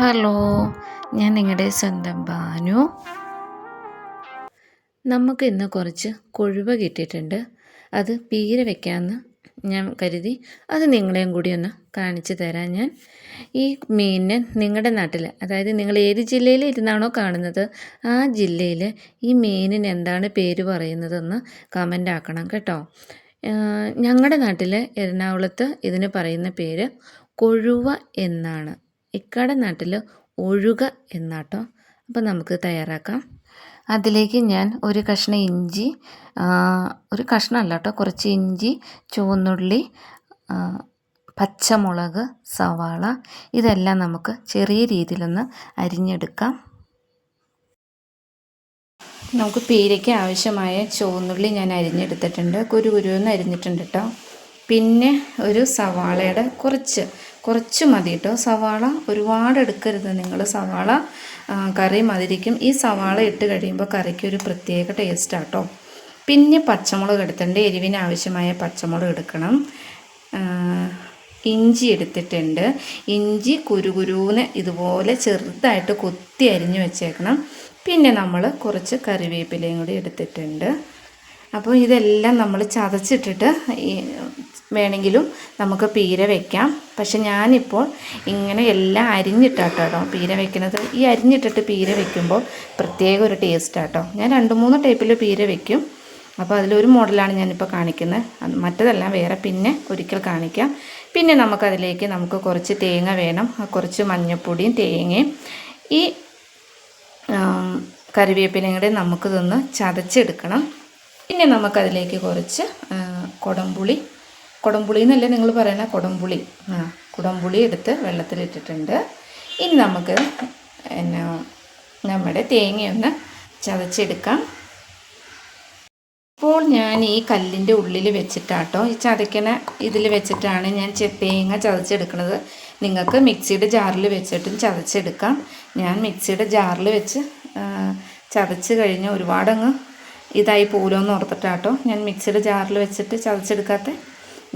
Hello, ഞാൻ നിങ്ങളുടെ സ്വന്തം ബാനു. നമുക്ക് ഇന്ന് കുറച്ച് കൊഴുവ കിട്ടിയിട്ടുണ്ട്. അത് പീര വയ്ക്കാമെന്ന് ഞാൻ കരുതി. അത് നിങ്ങളെയും കൂടി ഒന്ന് കാണിച്ചു തരാം ഞാൻ. ഈ മീനിന് നിങ്ങളുടെ നാട്ടിൽ, അതായത് നിങ്ങൾ ഏത് ജില്ലയിൽ ഇരുന്നാണോ കാണുന്നത് ആ ജില്ലയിൽ ഈ മീനിന് എന്താണ് പേര് പറയുന്നതെന്ന് കമൻ്റ് ആക്കണം കേട്ടോ. ഞങ്ങളുടെ നാട്ടിൽ എറണാകുളത്ത് ഇതിന് പറയുന്ന പേര് കൊഴുവ എന്നാണ്. ഇക്കയുടെ നാട്ടിൽ ഒഴുക എന്നാട്ടോ. അപ്പോൾ നമുക്ക് തയ്യാറാക്കാം. അതിലേക്ക് ഞാൻ ഒരു കഷ്ണം ഇഞ്ചി, ഒരു കഷ്ണമല്ല കേട്ടോ, കുറച്ച് ഇഞ്ചി, ചുവന്നുള്ളി, പച്ചമുളക്, സവാള, ഇതെല്ലാം നമുക്ക് ചെറിയ രീതിയിലൊന്ന് അരിഞ്ഞെടുക്കാം. നമുക്ക് പീരയ്ക്ക് ആവശ്യമായ ചുവന്നുള്ളി ഞാൻ അരിഞ്ഞെടുത്തിട്ടുണ്ട്, കുരുകുരുന്ന് അരിഞ്ഞിട്ടുണ്ട് കേട്ടോ. പിന്നെ ഒരു സവാളയുടെ കുറച്ച് മതി കേട്ടോ. സവാള ഒരുപാട് എടുക്കരുത് നിങ്ങൾ. സവാള കറി മതിരിക്കും. ഈ സവാള ഇട്ട് കഴിയുമ്പോൾ കറിക്ക് ഒരു പ്രത്യേക ടേസ്റ്റാണ് കേട്ടോ. പിന്നെ പച്ചമുളക് എടുത്തിട്ടുണ്ട്, എരിവിന് ആവശ്യമായ പച്ചമുളക് എടുക്കണം. ഇഞ്ചി എടുത്തിട്ടുണ്ട്. ഇഞ്ചി കുരുകുരുന്ന് ഇതുപോലെ ചെറുതായിട്ട് കൊത്തി അരിഞ്ഞു വെച്ചേക്കണം. പിന്നെ നമ്മൾ കുറച്ച് കറിവേപ്പിലയും കൂടി എടുത്തിട്ടുണ്ട്. അപ്പോൾ ഇതെല്ലാം നമ്മൾ ചതച്ചിട്ടിട്ട് വേണമെങ്കിലും നമുക്ക് പീര വയ്ക്കാം. പക്ഷെ ഞാനിപ്പോൾ ഇങ്ങനെ എല്ലാം അരിഞ്ഞിട്ടാട്ടോ പീര വയ്ക്കുന്നത്. ഈ അരിഞ്ഞിട്ടിട്ട് പീര വയ്ക്കുമ്പോൾ പ്രത്യേക ഒരു ടേസ്റ്റാട്ടോ. ഞാൻ 2-3 ടൈപ്പിൽ പീര വയ്ക്കും. അപ്പോൾ അതിലൊരു മോഡലാണ് ഞാനിപ്പോൾ കാണിക്കുന്നത്. മറ്റതെല്ലാം വേറെ പിന്നെ ഒരിക്കൽ കാണിക്കാം. പിന്നെ നമുക്ക് കുറച്ച് തേങ്ങ വേണം, കുറച്ച് മഞ്ഞൾപ്പൊടിയും തേങ്ങയും ഈ കറിവേപ്പിലയും കൂടെ നമുക്കിതൊന്ന് ചതച്ചെടുക്കണം. പിന്നെ നമുക്കതിലേക്ക് കുറച്ച് കുടംപുളി എന്നല്ലേ നിങ്ങൾ പറയണ, കുടംപുളി എടുത്ത് വെള്ളത്തിലിട്ടിട്ടുണ്ട്. ഇനി നമുക്ക് നമ്മുടെ തേങ്ങയൊന്ന് ചതച്ചെടുക്കാം. ഇപ്പോൾ ഞാൻ ഈ കല്ലിൻ്റെ ഉള്ളിൽ വെച്ചിട്ടാട്ടോ, ഈ ചതയ്ക്കണ ഇതിൽ വെച്ചിട്ടാണ് ഞാൻ തേങ്ങ ചതച്ചെടുക്കുന്നത്. നിങ്ങൾക്ക് മിക്സിയുടെ ജാറിൽ വെച്ചിട്ടും ചതച്ചെടുക്കാം. ഞാൻ മിക്സിയുടെ ജാറിൽ വെച്ച് ചതച്ച് കഴിഞ്ഞ് ഒരുപാടങ്ങ് ഇതായി പോലോന്ന് ഓർത്തിട്ടാട്ടോ ഞാൻ മിക്സിയുടെ ജാറിൽ വെച്ചിട്ട് ചതച്ചെടുക്കാത്ത.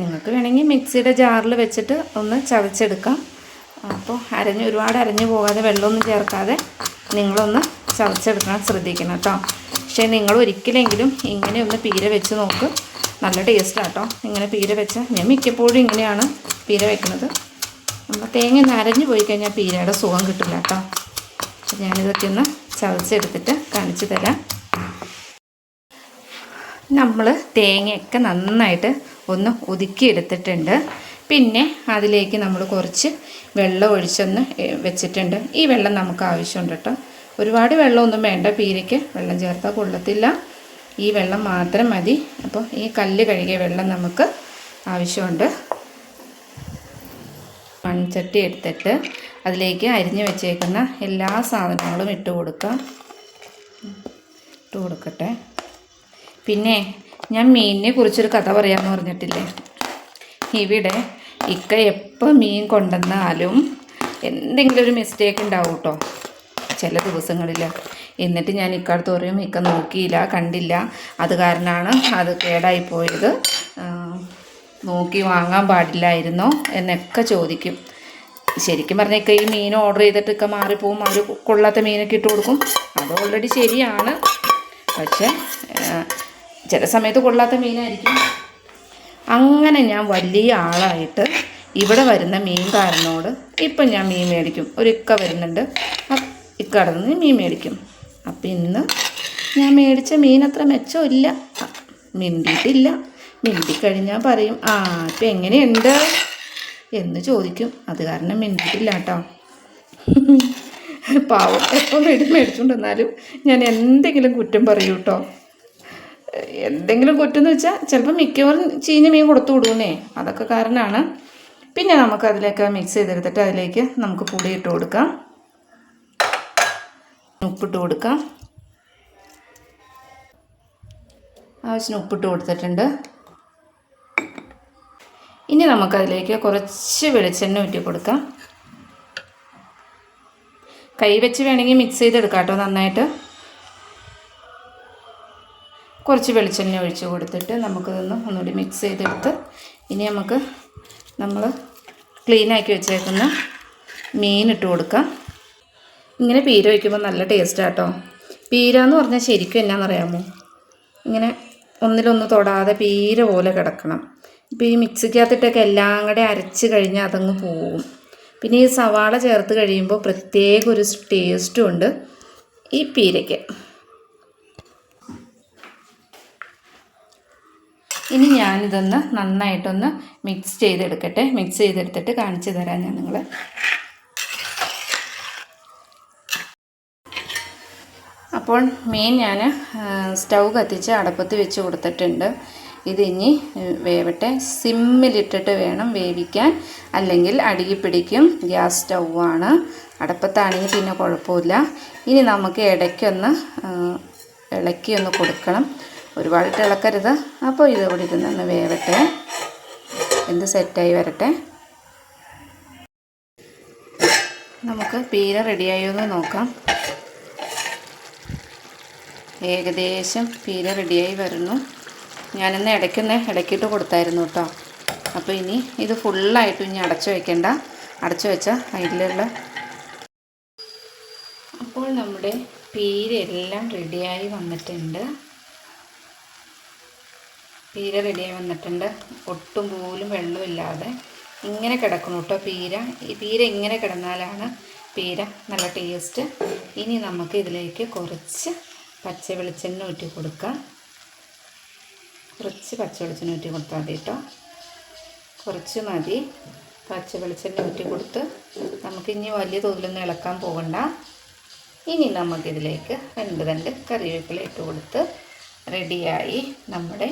നിങ്ങൾക്ക് വേണമെങ്കിൽ മിക്സിയുടെ ജാറിൽ വെച്ചിട്ട് ഒന്ന് ചതച്ചെടുക്കാം. അപ്പോൾ ഒരുപാട് അരഞ്ഞു പോകാതെ വെള്ളമൊന്നും ചേർക്കാതെ നിങ്ങളൊന്ന് ചതച്ചെടുക്കാൻ ശ്രദ്ധിക്കണം കേട്ടോ. പക്ഷേ നിങ്ങൾ ഒരിക്കലെങ്കിലും ഇങ്ങനെ ഒന്ന് പീര വെച്ച് നോക്ക്, നല്ല ടേസ്റ്റാണ് കേട്ടോ. ഇങ്ങനെ പീര വെച്ചാൽ ഞാൻ മിക്കപ്പോഴും ഇങ്ങനെയാണ് പീര വെക്കുന്നത്. നമ്മൾ തേങ്ങ ഒന്ന് അരഞ്ഞു പോയി കഴിഞ്ഞാൽ പീരയുടെ സുഖം കിട്ടില്ല കേട്ടോ. ഞാനിതൊക്കെ ഒന്ന് ചതച്ചെടുത്തിട്ട് കാണിച്ചു തരാം. നമ്മൾ തേങ്ങയൊക്കെ നന്നായിട്ട് ഒന്ന് ഒതുക്കിയെടുത്തിട്ടുണ്ട്. പിന്നെ അതിലേക്ക് നമ്മൾ കുറച്ച് വെള്ളം ഒഴിച്ചൊന്ന് വെച്ചിട്ടുണ്ട്. ഈ വെള്ളം നമുക്ക് ആവശ്യമുണ്ട് കേട്ടോ. ഒരുപാട് വെള്ളമൊന്നും വേണ്ട, പീരയ്ക്ക് വെള്ളം ചേർത്താൽ കൊള്ളത്തില്ല. ഈ വെള്ളം മാത്രം മതി. അപ്പോൾ ഈ കല്ല് കഴുകിയ വെള്ളം നമുക്ക് ആവശ്യമുണ്ട്. മൺചട്ടി എടുത്തിട്ട് അതിലേക്ക് അരിഞ്ഞു വെച്ചേക്കുന്ന എല്ലാ സാധനങ്ങളും ഇട്ട് കൊടുക്കട്ടെ. പിന്നെ ഞാൻ മീനിനെ കുറിച്ചൊരു കഥ പറയാമെന്ന് പറഞ്ഞിട്ടില്ലേ. ഇവിടെ ഇക്ക എപ്പോൾ മീൻ കൊണ്ടുവന്നാലും എന്തെങ്കിലും ഒരു മിസ്റ്റേക്ക് ഉണ്ടാവും കേട്ടോ ചില ദിവസങ്ങളിൽ. എന്നിട്ട് ഞാൻ ഇക്കടുത്ത് പറയും, ഇക്ക നോക്കിയില്ല, കണ്ടില്ല, അത് കാരണമാണ് അത് കേടായിപ്പോയത്, നോക്കി വാങ്ങാൻ പാടില്ലായിരുന്നോ എന്നൊക്കെ ചോദിക്കും. ശരിക്കും പറഞ്ഞാൽ ഇക്ക ഈ മീൻ ഓർഡർ ചെയ്തിട്ട് ഇക്ക മാറിപ്പോവും, അവർ കൊള്ളാത്ത മീനൊക്കെ ഇട്ട് കൊടുക്കും. അത് ഓൾറെഡി ശരിയാണ്. പക്ഷേ ചില സമയത്ത് കൊള്ളാത്ത മീനായിരിക്കും. അങ്ങനെ ഞാൻ വലിയ ആളായിട്ട് ഇവിടെ വരുന്ന മീൻകാരനോട് ഇപ്പം ഞാൻ മീൻ മേടിക്കും. ഒരു ഇക്ക വരുന്നുണ്ട്, ഇക്കടെ നിന്ന് മീൻ മേടിക്കും. അപ്പം ഇന്ന് ഞാൻ മേടിച്ച മീൻ അത്ര മെച്ചമില്ല, മിണ്ടിയിട്ടില്ല. മിണ്ടിക്കഴിഞ്ഞാൽ പറയും, ഇപ്പം എങ്ങനെയുണ്ട് എന്ന് ചോദിക്കും. അത് കാരണം മിണ്ടിയിട്ടില്ല കേട്ടോ. പാവം, എപ്പോൾ മേടിച്ചുകൊണ്ടിരുന്നാലും ഞാൻ എന്തെങ്കിലും കുറ്റം പറയൂ കേട്ടോ. എന്തെങ്കിലും കുറ്റമെന്ന് വെച്ചാൽ ചിലപ്പോൾ മിക്കവാറും ചീഞ്ഞ മീൻ കൊടുത്തു വിടുന്നേ, അതൊക്കെ കാരണമാണ്. പിന്നെ നമുക്ക് അതിലേക്ക് മിക്സ് ചെയ്തെടുത്തിട്ട് അതിലേക്ക് നമുക്ക് പുളി ഇട്ട് കൊടുക്കാം, ഉപ്പിട്ട് കൊടുക്കാം. ആവശ്യത്തിന് ഉപ്പിട്ട് കൊടുത്തിട്ടുണ്ട്. ഇനി നമുക്കതിലേക്ക് കുറച്ച് വെളിച്ചെണ്ണ ഊറ്റി കൊടുക്കാം. കൈ വെച്ച് വേണമെങ്കിൽ മിക്സ് ചെയ്തെടുക്കാം കേട്ടോ നന്നായിട്ട്. കുറച്ച് വെളിച്ചെണ്ണ ഒഴിച്ച് കൊടുത്തിട്ട് നമുക്കിതൊന്ന് ഒന്നുകൂടി മിക്സ് ചെയ്തെടുത്ത് ഇനി നമ്മൾ ക്ലീനാക്കി വെച്ചേക്കുന്ന മീൻ ഇട്ട് കൊടുക്കാം. ഇങ്ങനെ പീര വയ്ക്കുമ്പോൾ നല്ല ടേസ്റ്റാണ് കേട്ടോ. പീര എന്ന് പറഞ്ഞാൽ ശരിക്കും എന്നാണെന്നറിയാമോ, ഇങ്ങനെ ഒന്നിലൊന്ന് തൊടാതെ പീര പോലെ കിടക്കണം. ഇപ്പോൾ ഈ മിക്സിക്കകത്തിട്ടൊക്കെ എല്ലാം കൂടെ അരച്ച് കഴിഞ്ഞാൽ അതങ്ങ് പോവും. പിന്നെ ഈ സവാള ചേർത്ത് കഴിയുമ്പോൾ പ്രത്യേക ഒരു ടേസ്റ്റും ഉണ്ട് ഈ പീരയ്ക്ക്. ഇനി ഞാനിതൊന്ന് നന്നായിട്ടൊന്ന് മിക്സ് ചെയ്തെടുക്കട്ടെ. മിക്സ് ചെയ്തെടുത്തിട്ട് കാണിച്ചു തരാം ഞാൻ നിങ്ങളെ. അപ്പോൾ മീൻ ഞാൻ സ്റ്റൗ കത്തിച്ച് അടപ്പത്ത് വെച്ച് കൊടുത്തിട്ടുണ്ട്. ഇതിനി വേവട്ടെ. സിമ്മിലിട്ടിട്ട് വേണം വേവിക്കാൻ, അല്ലെങ്കിൽ അടിയിൽ പിടിക്കും. ഗ്യാസ് സ്റ്റൗവാണ്. അടപ്പത്താണെങ്കിൽ പിന്നെ കുഴപ്പമില്ല. ഇനി നമുക്ക് ഇടയ്ക്കൊന്ന് ഇളക്കിയൊന്ന് കൊടുക്കണം. ഒരുപാടിട്ട് ഇളക്കരുത്. അപ്പോൾ ഇതോടെ ഇരുന്നൊന്ന് വേവട്ടെ, എന്ത് സെറ്റായി വരട്ടെ. നമുക്ക് പീര റെഡിയായോ എന്ന് നോക്കാം. ഏകദേശം പീര റെഡിയായി വരുന്നു. ഞാനിന്ന് ഇടയ്ക്കിട്ട് കൊടുത്തായിരുന്നു കേട്ടോ. അപ്പോൾ ഇനി ഇത് ഫുള്ളായിട്ടും ഇനി അടച്ചു വയ്ക്കേണ്ട. അടച്ചു വെച്ചാൽ അതിലുള്ള. അപ്പോൾ നമ്മുടെ പീര എല്ലാം റെഡിയായി വന്നിട്ടുണ്ട്. പീര റെഡിയായി വന്നിട്ടുണ്ട്. ഒട്ടും പോലും വെള്ളമില്ലാതെ ഇങ്ങനെ കിടക്കണം കേട്ടോ പീര. ഈ പീര ഇങ്ങനെ കിടന്നാലാണ് പീര നല്ല ടേസ്റ്റ്. ഇനി നമുക്ക് ഇതിലേക്ക് കുറച്ച് പച്ച വെളിച്ചെണ്ണ ഊറ്റി കൊടുക്കാം. കുറച്ച് പച്ച വെളിച്ചെണ്ണ ഊറ്റി കൊടുത്താൽ മതി കേട്ടോ. കുറച്ച് മതി. പച്ച വെളിച്ചെണ്ണ ഊറ്റി കൊടുത്ത് നമുക്കിനി വലിയ തോതിലൊന്നും ഇളക്കാൻ പോകണ്ട. ഇനി നമുക്കിതിലേക്ക് 2 കറിവേപ്പില ഇട്ട് കൊടുത്ത് റെഡിയായി. നമ്മുടെ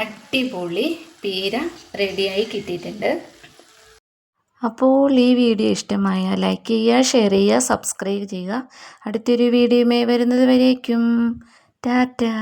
അടിപൊളി പീര റെഡിയായി കിട്ടിയിട്ടുണ്ട്. അപ്പോൾ ഈ വീഡിയോ ഇഷ്ടമായാൽ ലൈക്ക് ചെയ്യുക, ഷെയർ ചെയ്യുക, സബ്സ്ക്രൈബ് ചെയ്യുക. അടുത്തൊരു വീഡിയോയുമായി വരുന്നത് വരേക്കും ടാറ്റാ.